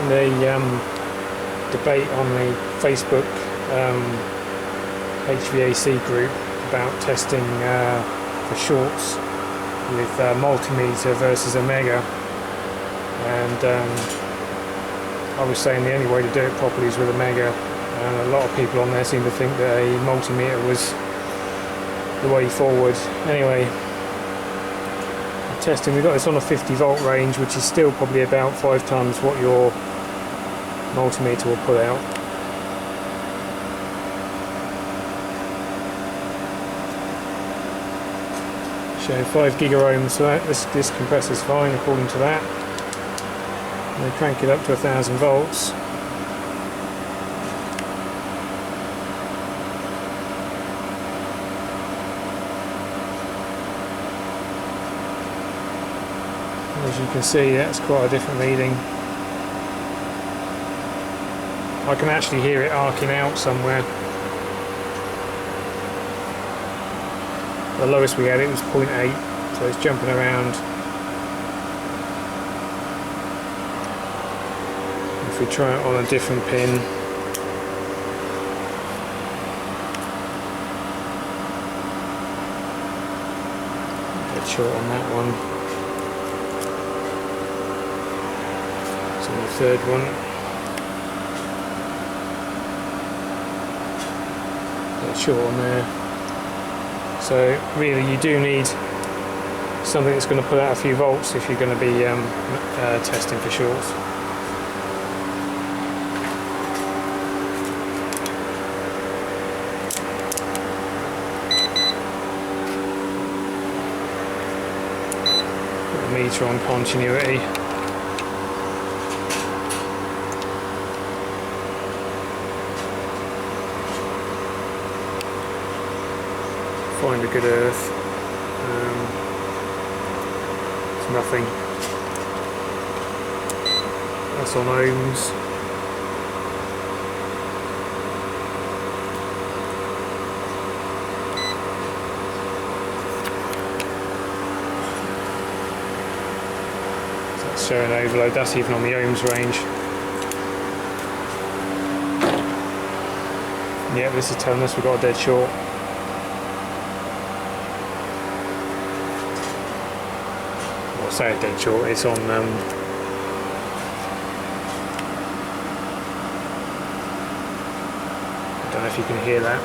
in the debate on the Facebook HVAC group about testing for shorts with Multimeter versus a Megger, and I was saying the only way to do it properly is with a Megger, and a lot of people on there seem to think that a multimeter was the way forward. Anyway, testing, we've got this on a 50 volt range, which is still probably about 5 times what your multimeter will put out. Show 5 gigaohms, so this compressor's fine according to that. And they crank it up to 1000 volts. As you can see, that's quite a different reading. I can actually hear it arcing out somewhere. The lowest we had it was 0.8, so it's jumping around. If we try it on a different pin, get short on that one. It's on the third one. Get short on there. So really you do need something that's going to put out a few volts if you're going to be testing for shorts. Put the meter on continuity. Find a good earth. It's nothing. That's on ohms. So that's showing overload. That's even on the ohms range. Yeah, this is telling us we've got a dead short. Say a dead short, it's on I don't know if you can hear that.